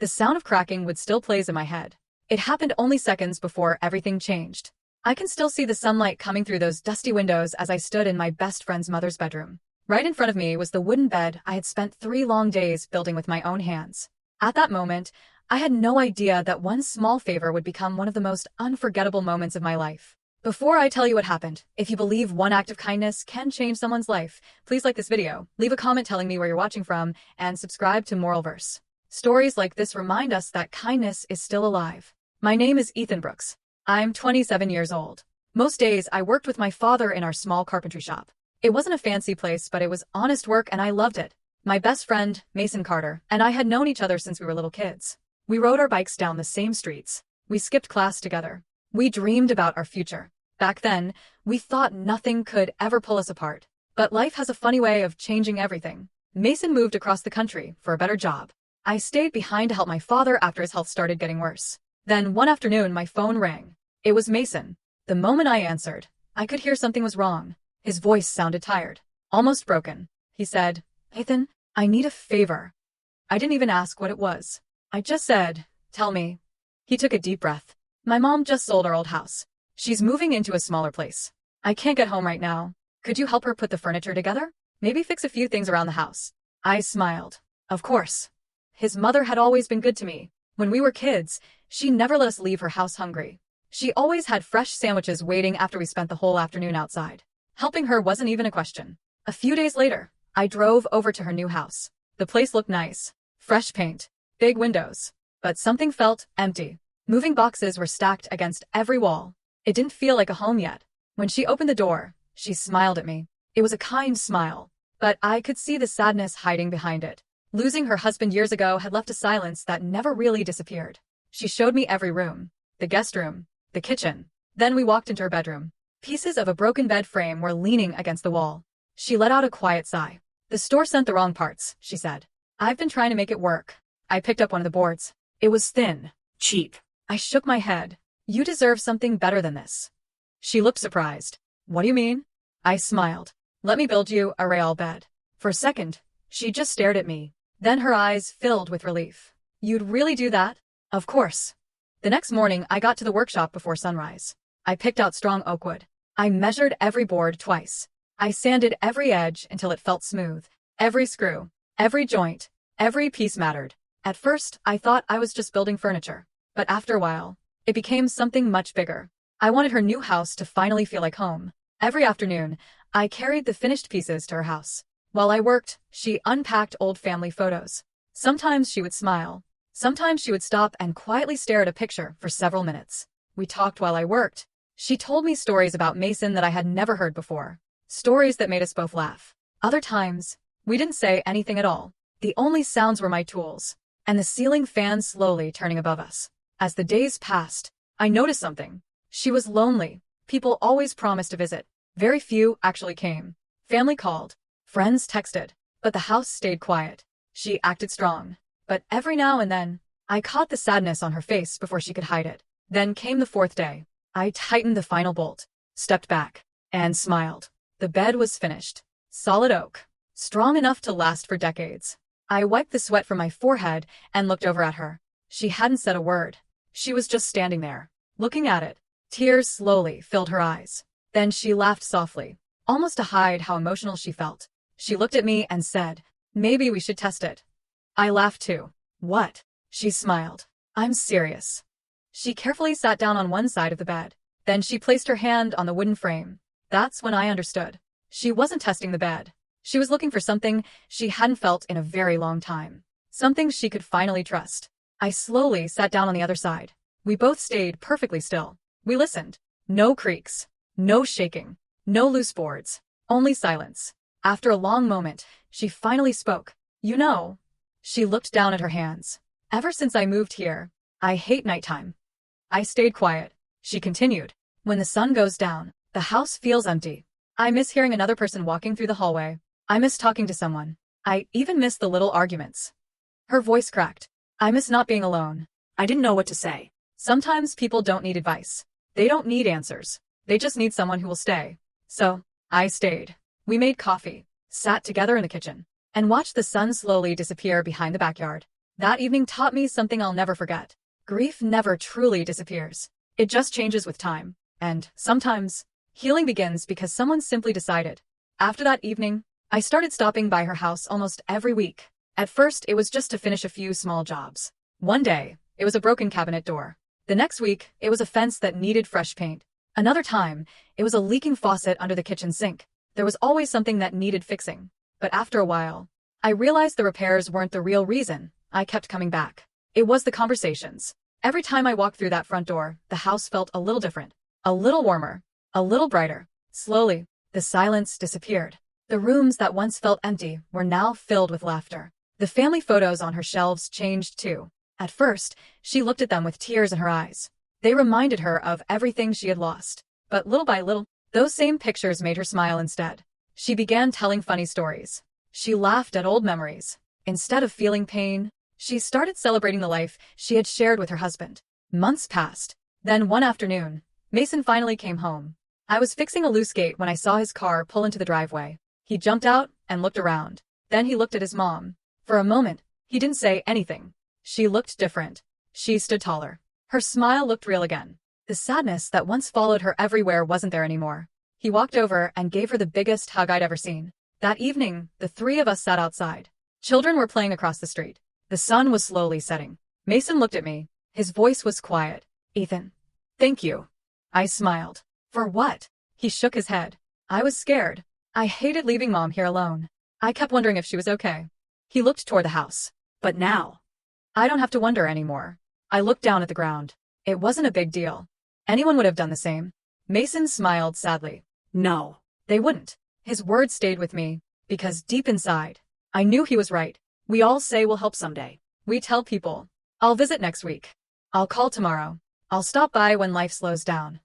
the sound of cracking would still plays in my head. It happened only seconds before everything changed. I can still see the sunlight coming through those dusty windows as I stood in my best friend's mother's bedroom. Right in front of me was the wooden bed I had spent 3 long days building with my own hands. At that moment, I had no idea that one small favor would become one of the most unforgettable moments of my life. Before I tell you what happened, if you believe one act of kindness can change someone's life, please like this video, leave a comment telling me where you're watching from, and subscribe to Moralverse. Stories like this remind us that kindness is still alive. My name is Ethan Brooks. I'm 27 years old. Most days I worked with my father in our small carpentry shop. It wasn't a fancy place, but it was honest work and I loved it. My best friend, Mason Carter, and I had known each other since we were little kids. We rode our bikes down the same streets. We skipped class together. We dreamed about our future. Back then, we thought nothing could ever pull us apart. But life has a funny way of changing everything. Mason moved across the country for a better job. I stayed behind to help my father after his health started getting worse. Then one afternoon, my phone rang. It was Mason. The moment I answered, I could hear something was wrong. His voice sounded tired, almost broken. He said, "Ethan, I need a favor." I didn't even ask what it was. I just said, "Tell me." He took a deep breath. "My mom just sold our old house. She's moving into a smaller place. I can't get home right now. Could you help her put the furniture together? Maybe fix a few things around the house?" I smiled. Of course. His mother had always been good to me. When we were kids, she never let us leave her house hungry. She always had fresh sandwiches waiting after we spent the whole afternoon outside. Helping her wasn't even a question. A few days later, I drove over to her new house. The place looked nice. Fresh paint, big windows. But something felt empty. Moving boxes were stacked against every wall. It didn't feel like a home yet. When she opened the door, she smiled at me. It was a kind smile, but I could see the sadness hiding behind it. Losing her husband years ago had left a silence that never really disappeared. She showed me every room, the guest room, the kitchen. Then we walked into her bedroom. Pieces of a broken bed frame were leaning against the wall. She let out a quiet sigh. "The store sent the wrong parts," she said. "I've been trying to make it work." I picked up one of the boards. It was thin, cheap. I shook my head. "You deserve something better than this." She looked surprised. "What do you mean?" I smiled. "Let me build you a rail bed." For a second, she just stared at me. Then her eyes filled with relief. "You'd really do that?" "Of course." The next morning, I got to the workshop before sunrise. I picked out strong oak wood. I measured every board twice. I sanded every edge until it felt smooth. Every screw, every joint, every piece mattered. At first, I thought I was just building furniture. But after a while, it became something much bigger. I wanted her new house to finally feel like home. Every afternoon, I carried the finished pieces to her house. While I worked, she unpacked old family photos. Sometimes she would smile. Sometimes she would stop and quietly stare at a picture for several minutes. We talked while I worked. She told me stories about Mason that I had never heard before. Stories that made us both laugh. Other times, we didn't say anything at all. The only sounds were my tools, and the ceiling fan slowly turning above us. As the days passed, I noticed something. She was lonely. People always promised to visit. Very few actually came. Family called. Friends texted. But the house stayed quiet. She acted strong. But every now and then, I caught the sadness on her face before she could hide it. Then came the 4th day. I tightened the final bolt, stepped back, and smiled. The bed was finished. Solid oak. Strong enough to last for decades. I wiped the sweat from my forehead and looked over at her. She hadn't said a word. She was just standing there, looking at it. Tears slowly filled her eyes. Then she laughed softly, almost to hide how emotional she felt. She looked at me and said, "Maybe we should test it." I laughed too. "What?" She smiled. "I'm serious." She carefully sat down on one side of the bed. Then she placed her hand on the wooden frame. That's when I understood. She wasn't testing the bed. She was looking for something she hadn't felt in a very long time. Something she could finally trust. I slowly sat down on the other side. We both stayed perfectly still. We listened. No creaks. No shaking. No loose boards. Only silence. After a long moment, she finally spoke. "You know." She looked down at her hands. "Ever since I moved here, I hate nighttime." I stayed quiet. She continued. "When the sun goes down, the house feels empty. I miss hearing another person walking through the hallway. I miss talking to someone. I even miss the little arguments." Her voice cracked. "I miss not being alone." I didn't know what to say. Sometimes people don't need advice. They don't need answers. They just need someone who will stay. So, I stayed. We made coffee, sat together in the kitchen, and watched the sun slowly disappear behind the backyard. That evening taught me something I'll never forget. Grief never truly disappears. It just changes with time. And sometimes, healing begins because someone simply decided. After that evening, I started stopping by her house almost every week. At first, it was just to finish a few small jobs. One day, it was a broken cabinet door. The next week, it was a fence that needed fresh paint. Another time, it was a leaking faucet under the kitchen sink. There was always something that needed fixing. But after a while, I realized the repairs weren't the real reason I kept coming back. It was the conversations. Every time I walked through that front door, the house felt a little different, a little warmer, a little brighter. Slowly, the silence disappeared. The rooms that once felt empty were now filled with laughter. The family photos on her shelves changed too. At first, she looked at them with tears in her eyes. They reminded her of everything she had lost. But little by little, those same pictures made her smile instead. She began telling funny stories. She laughed at old memories. Instead of feeling pain, she started celebrating the life she had shared with her husband. Months passed. Then one afternoon, Mason finally came home. I was fixing a loose gate when I saw his car pull into the driveway. He jumped out and looked around. Then he looked at his mom. For a moment, he didn't say anything. She looked different. She stood taller. Her smile looked real again. The sadness that once followed her everywhere wasn't there anymore. He walked over and gave her the biggest hug I'd ever seen. That evening, the three of us sat outside. Children were playing across the street. The sun was slowly setting. Mason looked at me. His voice was quiet. "Ethan, thank you." I smiled. "For what?" He shook his head. I was scared. I hated leaving Mom here alone. I kept wondering if she was okay. He looked toward the house. But now, I don't have to wonder anymore. I looked down at the ground. It wasn't a big deal. Anyone would have done the same. Mason smiled sadly. No, they wouldn't. His words stayed with me, because deep inside, I knew he was right. We all say we'll help someday. We tell people, I'll visit next week. I'll call tomorrow. I'll stop by when life slows down.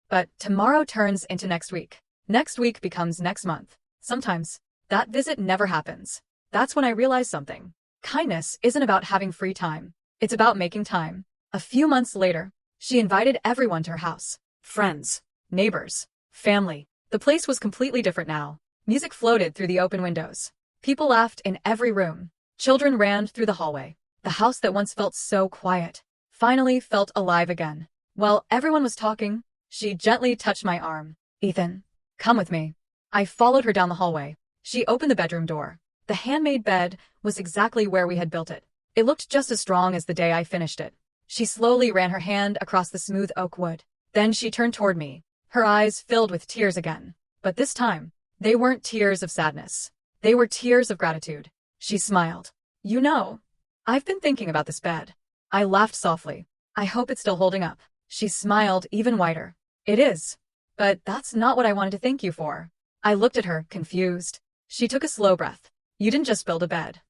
But tomorrow turns into next week. Next week becomes next month. Sometimes, that visit never happens. That's when I realized something. Kindness isn't about having free time. It's about making time. A few months later, she invited everyone to her house. Friends, neighbors, family. The place was completely different now. Music floated through the open windows. People laughed in every room. Children ran through the hallway. The house that once felt so quiet finally felt alive again. While everyone was talking, she gently touched my arm. "Ethan, come with me." I followed her down the hallway. She opened the bedroom door. The handmade bed was exactly where we had built it. It looked just as strong as the day I finished it. She slowly ran her hand across the smooth oak wood. Then she turned toward me, her eyes filled with tears again. But this time, they weren't tears of sadness. They were tears of gratitude. She smiled. "You know, I've been thinking about this bed." I laughed softly. "I hope it's still holding up." She smiled even wider. "It is. But that's not what I wanted to thank you for." I looked at her, confused. She took a slow breath. "You didn't just build a bed.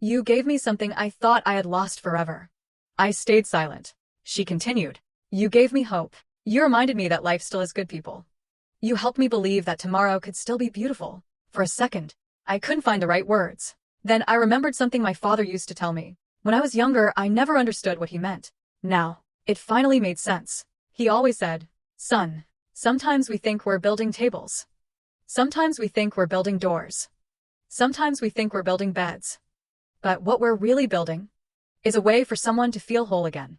You gave me something I thought I had lost forever." I stayed silent. She continued. "You gave me hope. You reminded me that life still has good people. You helped me believe that tomorrow could still be beautiful." For a second, I couldn't find the right words. Then I remembered something my father used to tell me. When I was younger, I never understood what he meant. Now, it finally made sense. He always said, "Son, sometimes we think we're building tables. Sometimes we think we're building doors. Sometimes we think we're building beds. But what we're really building is a way for someone to feel whole again."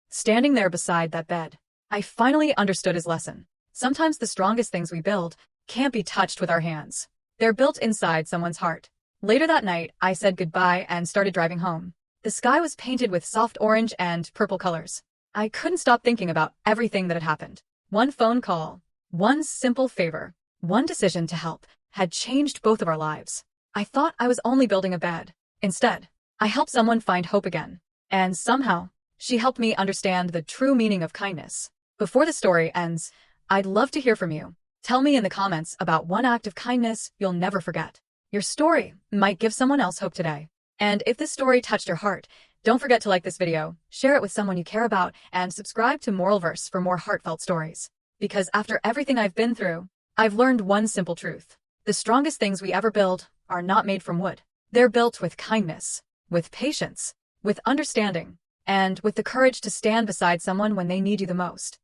Standing there beside that bed, I finally understood his lesson. Sometimes the strongest things we build can't be touched with our hands. They're built inside someone's heart. Later that night, I said goodbye and started driving home. The sky was painted with soft orange and purple colors. I couldn't stop thinking about everything that had happened. One phone call, one simple favor, one decision to help had changed both of our lives. I thought I was only building a bed. Instead, I helped someone find hope again. And somehow, she helped me understand the true meaning of kindness. Before the story ends, I'd love to hear from you. Tell me in the comments about one act of kindness you'll never forget. Your story might give someone else hope today. And if this story touched your heart, don't forget to like this video, share it with someone you care about, and subscribe to Moralverse for more heartfelt stories. Because after everything I've been through, I've learned one simple truth. The strongest things we ever build are not made from wood. They're built with kindness, with patience, with understanding, and with the courage to stand beside someone when they need you the most.